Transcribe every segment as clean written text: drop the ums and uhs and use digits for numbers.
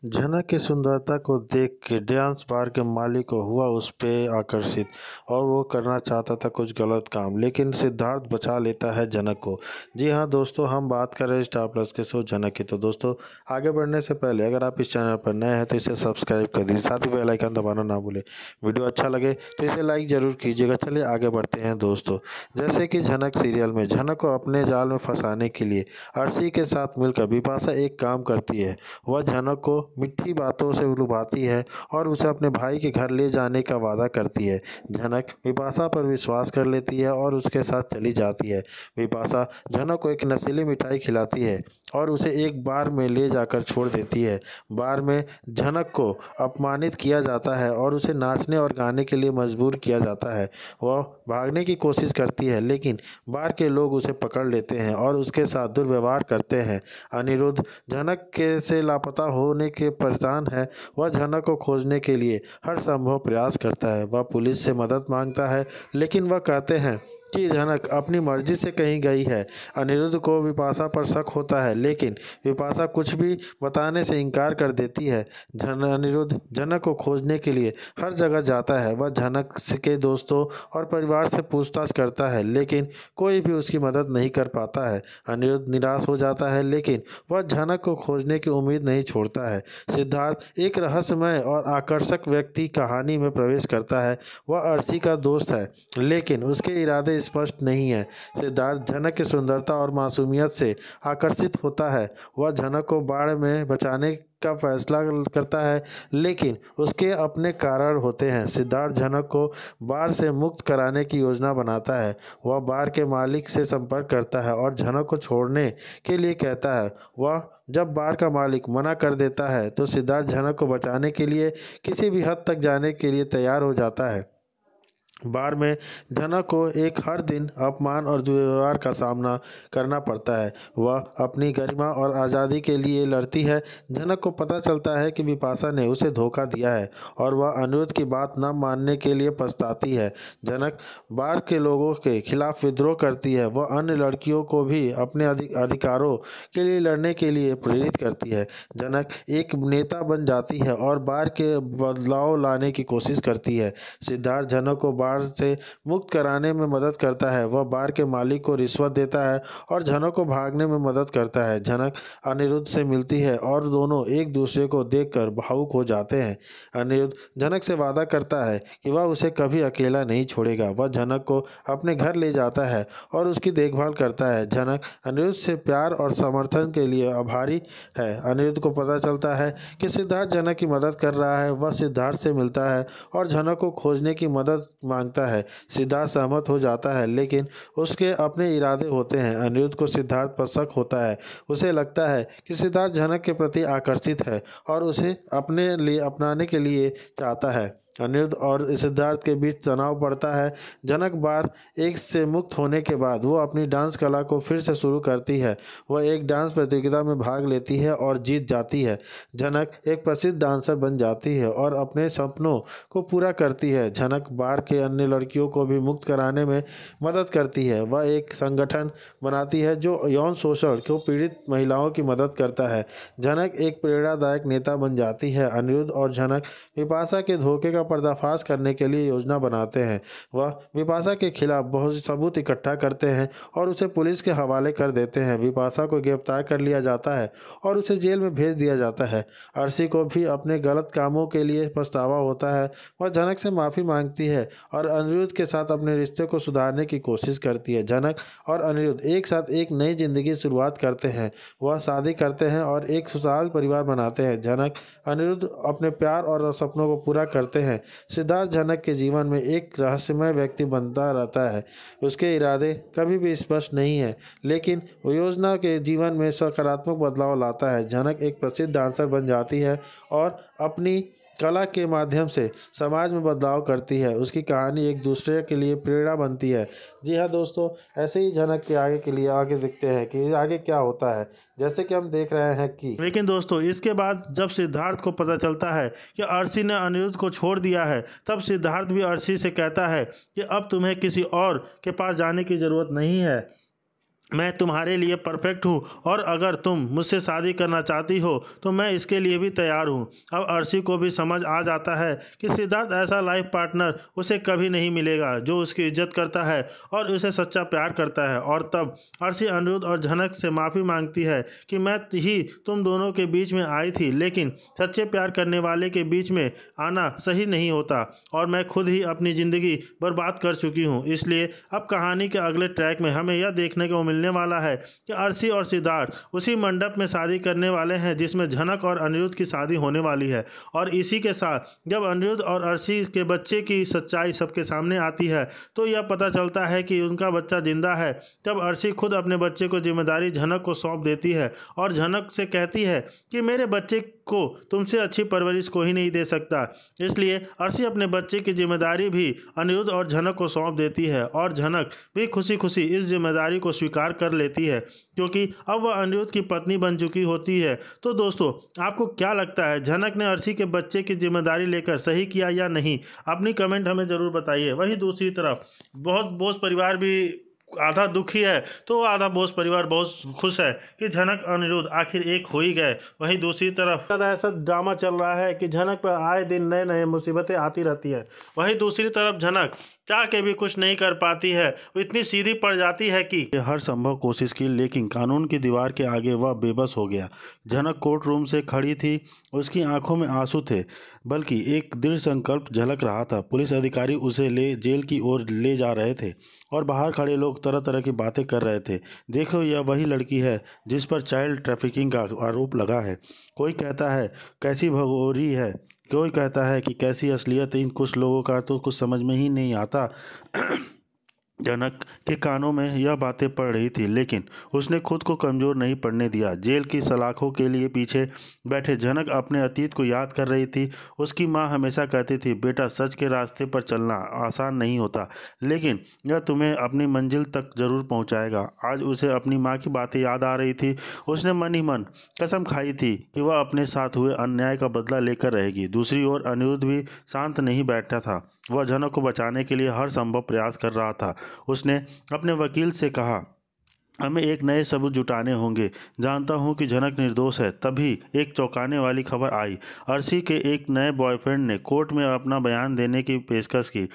झनक की सुंदरता को देख के डांस बार के मालिक को हुआ उस पे आकर्षित और वो करना चाहता था कुछ गलत काम, लेकिन सिद्धार्थ बचा लेता है झनक को। जी हाँ दोस्तों, हम बात कर रहे हैं स्टार प्लस के शो झनक की। तो दोस्तों, आगे बढ़ने से पहले अगर आप इस चैनल पर नए हैं तो इसे सब्सक्राइब कर दीजिए, साथ ही बेल आइकन दबाना ना भूलें। वीडियो अच्छा लगे तो इसे लाइक ज़रूर कीजिएगा। चलिए आगे बढ़ते हैं दोस्तों। जैसे कि झनक सीरियल में झनक को अपने जाल में फंसाने के लिए अर्शी के साथ मिलकर बिपाशा एक काम करती है। वह झनक को मीठी बातों से लुभाती है और उसे अपने भाई के घर ले जाने का वादा करती है। झनक बिपाशा पर विश्वास कर लेती है और उसके साथ चली जाती है। बिपाशा झनक को एक नशीली मिठाई खिलाती है और उसे एक बार में ले जाकर छोड़ देती है। बार में झनक को अपमानित किया जाता है और उसे नाचने और गाने के लिए मजबूर किया जाता है। वह भागने की कोशिश करती है, लेकिन बार के लोग उसे पकड़ लेते हैं और उसके साथ दुर्व्यवहार करते हैं। अनिरुद्ध झनक के से लापता होने के परेशान है। वह झनक को खोजने के लिए हर संभव प्रयास करता है। वह पुलिस से मदद मांगता है, लेकिन वह कहते हैं कि झनक अपनी मर्जी से कहीं गई है। अनिरुद्ध को विपाशा पर शक होता है, लेकिन विपाशा कुछ भी बताने से इनकार कर देती है। अनिरुद्ध झनक को खोजने के लिए हर जगह जाता है। वह झनक के दोस्तों और परिवार से पूछताछ करता है, लेकिन कोई भी उसकी मदद नहीं कर पाता है। अनिरुद्ध निराश हो जाता है, लेकिन वह झनक को खोजने की उम्मीद नहीं छोड़ता है। सिद्धार्थ एक रहस्यमय और आकर्षक व्यक्ति कहानी में प्रवेश करता है। वह अर्शी का दोस्त है, लेकिन उसके इरादे स्पष्ट नहीं है। सिद्धार्थ झनक की सुंदरता और मासूमियत से आकर्षित होता है। वह झनक को बाढ़ में बचाने का फैसला करता है, लेकिन उसके अपने कारण होते हैं। सिद्धार्थ झनक को बाढ़ से मुक्त कराने की योजना बनाता है। वह बार के मालिक से संपर्क करता है और झनक को छोड़ने के लिए कहता है। वह जब बार का मालिक मना कर देता है तो सिद्धार्थ झनक को बचाने के लिए किसी भी हद तक जाने के लिए तैयार हो जाता है। बार में झनक को एक हर दिन अपमान और दुर्व्यवहार का सामना करना पड़ता है। वह अपनी गरिमा और आज़ादी के लिए लड़ती है। झनक को पता चलता है कि बिपाशा ने उसे धोखा दिया है और वह अनिरुद्ध की बात न मानने के लिए पछताती है। झनक बार के लोगों के खिलाफ विद्रोह करती है। वह अन्य लड़कियों को भी अपने अधिकारों के लिए लड़ने के लिए प्रेरित करती है। झनक एक नेता बन जाती है और बार के बदलाव लाने की कोशिश करती है। सिद्धार्थ झनक को बार से मुक्त कराने में मदद करता है। वह बार के मालिक को रिश्वत देता है और झनक को भागने में मदद करता है। झनक अनिरुद्ध से मिलती है और दोनों एक दूसरे को देखकर भावुक हो जाते हैं। अनिरुद्ध झनक से वादा करता है कि वह उसे कभी अकेला नहीं छोड़ेगा। वह झनक को अपने घर ले जाता है और उसकी देखभाल करता है। झनक अनिरुद्ध से प्यार और समर्थन के लिए आभारी है। अनिरुद्ध को पता चलता है कि सिद्धार्थ झनक की मदद कर रहा है। वह सिद्धार्थ से मिलता है और झनक को खोजने की मदद मांगता है। सिद्धार्थ सहमत हो जाता है, लेकिन उसके अपने इरादे होते हैं। अनिरुद्ध को सिद्धार्थ पर शक होता है। उसे लगता है कि सिद्धार्थ झनक के प्रति आकर्षित है और उसे अपने लिए अपनाने के लिए चाहता है। अनिरुद्ध और सिद्धार्थ के बीच तनाव बढ़ता है। झनक बार एक से मुक्त होने के बाद वो अपनी डांस कला को फिर से शुरू करती है। वह एक डांस प्रतियोगिता में भाग लेती है और जीत जाती है। झनक एक प्रसिद्ध डांसर बन जाती है और अपने सपनों को पूरा करती है। झनक बार के अन्य लड़कियों को भी मुक्त कराने में मदद करती है। वह एक संगठन बनाती है जो यौन शोषण को पीड़ित महिलाओं की मदद करता है। झनक एक प्रेरणादायक नेता बन जाती है। अनिरुद्ध और झनक बिपाशा के धोखे का पर्दाफाश करने के लिए योजना बनाते हैं। वह बिपाशा के खिलाफ बहुत सबूत इकट्ठा करते हैं और उसे पुलिस के हवाले कर देते हैं। बिपाशा को गिरफ्तार कर लिया जाता है और उसे जेल में भेज दिया जाता है। अर्शी को भी अपने गलत कामों के लिए पछतावा होता है। वह झनक से माफ़ी मांगती है और अनिरुद्ध के साथ अपने रिश्ते को सुधारने की कोशिश करती है। झनक और अनिरुद्ध एक साथ एक नई जिंदगी की शुरुआत करते हैं। वह शादी करते हैं और एक खुशहाल परिवार बनाते हैं। झनक अनिरुद्ध अपने प्यार और सपनों को पूरा करते हैं। सिद्धार्थ झनक के जीवन में एक रहस्यमय व्यक्ति बनता रहता है। उसके इरादे कभी भी स्पष्ट नहीं है, लेकिन वो योजना के जीवन में सकारात्मक बदलाव लाता है। झनक एक प्रसिद्ध डांसर बन जाती है और अपनी कला के माध्यम से समाज में बदलाव करती है। उसकी कहानी एक दूसरे के लिए प्रेरणा बनती है। जी हाँ दोस्तों, ऐसे ही झनक के आगे के लिए आगे देखते हैं कि आगे क्या होता है। जैसे कि हम देख रहे हैं कि लेकिन दोस्तों, इसके बाद जब सिद्धार्थ को पता चलता है कि अर्शी ने अनिरुद्ध को छोड़ दिया है, तब सिद्धार्थ भी अर्शी से कहता है कि अब तुम्हें किसी और के पास जाने की ज़रूरत नहीं है। मैं तुम्हारे लिए परफेक्ट हूँ और अगर तुम मुझसे शादी करना चाहती हो तो मैं इसके लिए भी तैयार हूँ। अब अर्शी को भी समझ आ जाता है कि सिद्धार्थ ऐसा लाइफ पार्टनर उसे कभी नहीं मिलेगा जो उसकी इज्जत करता है और उसे सच्चा प्यार करता है। और तब अर्शी अनिरुद्ध और झनक से माफ़ी मांगती है कि मैं ही तुम दोनों के बीच में आई थी, लेकिन सच्चे प्यार करने वाले के बीच में आना सही नहीं होता और मैं खुद ही अपनी ज़िंदगी बर्बाद कर चुकी हूँ। इसलिए अब कहानी के अगले ट्रैक में हमें यह देखने को मिलने वाला है कि अर्शी और सिद्धार्थ उसी मंडप में शादी करने वाले हैं जिसमें झनक और अनिरुद्ध की शादी होने वाली है। और इसी के साथ जब अनिरुद्ध और अर्शी के बच्चे की सच्चाई सबके सामने आती है तो यह पता चलता है कि उनका बच्चा जिंदा है। तब अर्शी खुद अपने बच्चे को जिम्मेदारी झनक को सौंप देती है और झनक से कहती है कि मेरे बच्चे को तुमसे अच्छी परवरिश कोई नहीं दे सकता। इसलिए अर्शी अपने बच्चे की जिम्मेदारी भी अनिरुद्ध और झनक को सौंप देती है और झनक भी खुशी खुशी इस जिम्मेदारी को स्वीकार कर लेती है क्योंकि अब वह अनिरुद्ध की पत्नी बन चुकी होती है। तो दोस्तों, आपको क्या लगता है, झनक ने अर्शी के बच्चे की जिम्मेदारी लेकर सही किया या नहीं? अपनी कमेंट हमें ज़रूर बताइए। वहीं दूसरी तरफ बहुत बोस परिवार भी आधा दुखी है तो आधा बोस परिवार बहुत खुश है कि झनक अनिरुद्ध आखिर एक हो ही गए। वहीं दूसरी तरफ ऐसा ड्रामा चल रहा है कि झनक पर आए दिन नए नए मुसीबतें आती रहती है। वहीं दूसरी तरफ झनक चाह के भी कुछ नहीं कर पाती है, वो इतनी सीधी पड़ जाती है कि हर संभव कोशिश की, लेकिन कानून की दीवार के आगे वह बेबस हो गया। झनक कोर्ट रूम से खड़ी थी, उसकी आंखों में आंसू थे, बल्कि एक दृढ़ संकल्प झलक रहा था। पुलिस अधिकारी उसे जेल की ओर ले जा रहे थे और बाहर खड़े लोग तरह तरह की बातें कर रहे थे। देखो, यह वही लड़की है जिस पर चाइल्ड ट्रैफिकिंग का आरोप लगा है। कोई कहता है कैसी भगोरी है, कोई कहता है कि कैसी असलियत। इन कुछ लोगों का तो कुछ समझ में ही नहीं आता। जनक के कानों में यह बातें पड़ रही थी, लेकिन उसने खुद को कमज़ोर नहीं पड़ने दिया। जेल की सलाखों के लिए पीछे बैठे जनक अपने अतीत को याद कर रही थी। उसकी माँ हमेशा कहती थी, बेटा सच के रास्ते पर चलना आसान नहीं होता, लेकिन यह तुम्हें अपनी मंजिल तक जरूर पहुँचाएगा। आज उसे अपनी माँ की बातें याद आ रही थी। उसने मन ही मन कसम खाई थी कि वह अपने साथ हुए अन्याय का बदला लेकर रहेगी। दूसरी ओर अनिरुद्ध भी शांत नहीं बैठा था। वह झनक को बचाने के लिए हर संभव प्रयास कर रहा था। उसने अपने वकील से कहा, हमें एक नए सबूत जुटाने होंगे। जानता हूं कि झनक निर्दोष है। तभी एक चौंकाने वाली खबर आई। अर्शी के एक नए बॉयफ्रेंड ने कोर्ट में अपना बयान देने की पेशकश की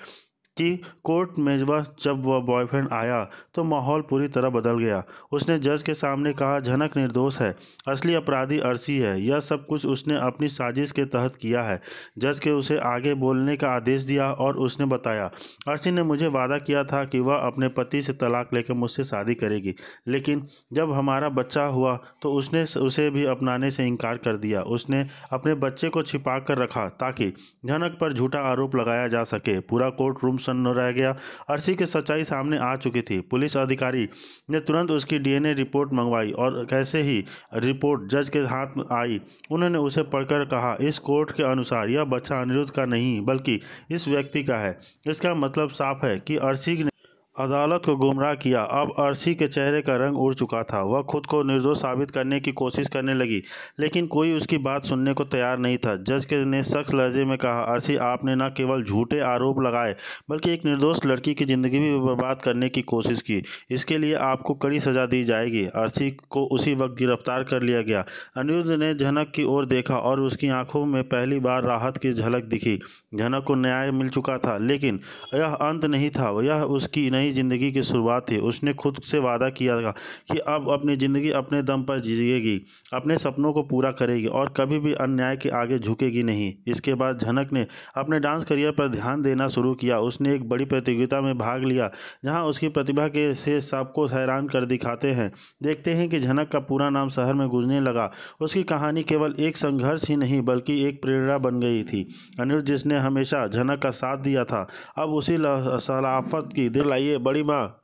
कोर्ट में जब वह बॉयफ्रेंड आया तो माहौल पूरी तरह बदल गया। उसने जज के सामने कहा, झनक निर्दोष है, असली अपराधी अर्शी है। यह सब कुछ उसने अपनी साजिश के तहत किया है। जज के उसे आगे बोलने का आदेश दिया और उसने बताया, अर्शी ने मुझे वादा किया था कि वह अपने पति से तलाक लेकर मुझसे शादी करेगी, लेकिन जब हमारा बच्चा हुआ तो उसने उसे भी अपनाने से इनकार कर दिया। उसने अपने बच्चे को छिपा कर रखा ताकि झनक पर झूठा आरोप लगाया जा सके। पूरा कोर्ट रूम सन्न रह गया। अर्शी की सच्चाई सामने आ चुकी थी। पुलिस अधिकारी ने तुरंत उसकी डीएनए रिपोर्ट मंगवाई और कैसे ही रिपोर्ट जज के हाथ में आई, उन्होंने उसे पढ़कर कहा, इस कोर्ट के अनुसार यह बच्चा अनिरुद्ध का नहीं बल्कि इस व्यक्ति का है। इसका मतलब साफ है कि अर्शी ने अदालत को गुमराह किया। अब अर्शी के चेहरे का रंग उड़ चुका था। वह खुद को निर्दोष साबित करने की कोशिश करने लगी, लेकिन कोई उसकी बात सुनने को तैयार नहीं था। जज के ने सख्त लहजे में कहा, अर्शी, आपने न केवल झूठे आरोप लगाए बल्कि एक निर्दोष लड़की की ज़िंदगी भी बर्बाद करने की कोशिश की। इसके लिए आपको कड़ी सज़ा दी जाएगी। अर्शी को उसी वक्त गिरफ्तार कर लिया गया। अनिरुद्ध ने झनक की ओर देखा और उसकी आंखों में पहली बार राहत की झलक दिखी। झनक को न्याय मिल चुका था, लेकिन यह अंत नहीं था, यह उसकी नई जिंदगी की शुरुआत थी। उसने खुद से वादा किया था कि अब अपनी ज़िंदगी अपने दम पर जिएगी, अपने सपनों को पूरा करेगी और कभी भी अन्याय के आगे झुकेगी नहीं। इसके बाद झनक ने अपने डांस करियर पर ध्यान देना शुरू किया। उसने एक बड़ी प्रतियोगिता में भाग लिया जहां उसकी प्रतिभा के से सबको हैरान कर दिखाते हैं। देखते हैं कि झनक का पूरा नाम शहर में गूंजने लगा। उसकी कहानी केवल एक संघर्ष ही नहीं बल्कि एक प्रेरणा बन गई थी। अनिरुद्ध, जिसने हमेशा झनक का साथ दिया था, अब उसी सलाफत की दिल लाइए। बड़ी माँ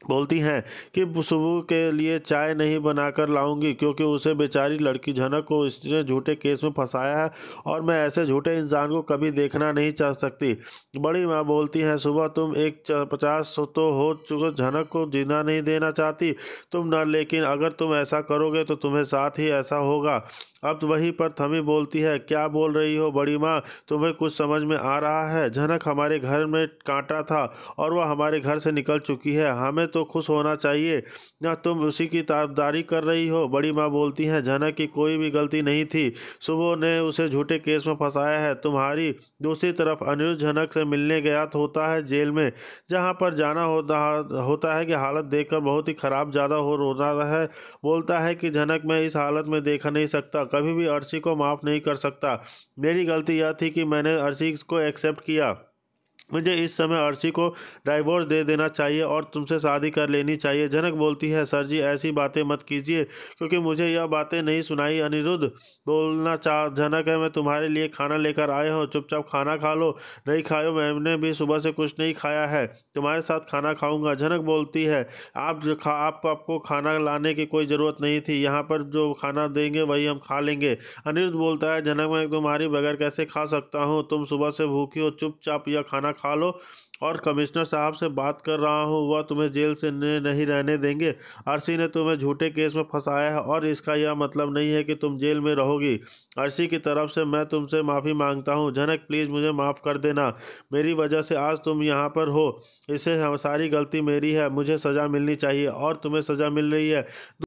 बोलती हैं कि सुबह के लिए चाय नहीं बनाकर लाऊंगी क्योंकि उसे बेचारी लड़की झनक को इसने झूठे केस में फंसाया है और मैं ऐसे झूठे इंसान को कभी देखना नहीं चाह सकती। बड़ी माँ बोलती हैं, सुबह तुम 150 तो हो चुके, झनक को जिंदा नहीं देना चाहती तुम न, लेकिन अगर तुम ऐसा करोगे तो तुम्हें साथ ही ऐसा होगा। अब वहीं पर थमी बोलती है, क्या बोल रही हो बड़ी माँ, तुम्हें कुछ समझ में आ रहा है? झनक हमारे घर में कांटा था और वह हमारे घर से निकल चुकी है। हमें तो खुश होना चाहिए, या तुम उसी की तरफदारी कर रही हो। बड़ी माँ बोलती है, झनक की कोई भी गलती नहीं थी। सुबो ने उसे झूठे केस में फंसाया है। तुम्हारी दूसरी तरफ अनिरुद्ध झनक से मिलने गया होता है जेल में, जहाँ पर जाना होता है कि हालत देखकर बहुत ही खराब ज़्यादा हो रोता है। बोलता है कि झनक मैं इस हालत में देख नहीं सकता, कभी भी अर्शी को माफ़ नहीं कर सकता। मेरी गलती यह थी कि मैंने अर्शी को एक्सेप्ट किया। मुझे इस समय अर्शी को डाइवोर्स दे देना चाहिए और तुमसे शादी कर लेनी चाहिए। झनक बोलती है, सर जी ऐसी बातें मत कीजिए, क्योंकि मुझे यह बातें नहीं सुनाई। अनिरुद्ध बोलना झनक है, मैं तुम्हारे लिए खाना लेकर आया हूँ, चुपचाप खाना खा लो। नहीं खाओ, मैंने भी सुबह से कुछ नहीं खाया है, तुम्हारे साथ खाना खाऊंगा। झनक बोलती है, आपको खाना लाने की कोई ज़रूरत नहीं थी, यहाँ पर जो खाना देंगे वही हम खा लेंगे। अनिरुद्ध बोलता है, झनक मैं तुम्हारी बगैर कैसे खा सकता हूँ, तुम सुबह से भूखी हो, चुपचाप यह खाना खा लो। और कमिश्नर साहब से बात कर रहा हूँ, वह तुम्हें जेल से नहीं रहने देंगे। अर्शी ने तुम्हें झूठे केस में फंसाया है और इसका यह मतलब नहीं है कि तुम जेल में रहोगी। अर्शी की तरफ से मैं तुमसे माफ़ी मांगता हूँ। झनक प्लीज़ मुझे माफ़ कर देना, मेरी वजह से आज तुम यहाँ पर हो, इससे सारी गलती मेरी है, मुझे सज़ा मिलनी चाहिए और तुम्हें सज़ा मिल रही है।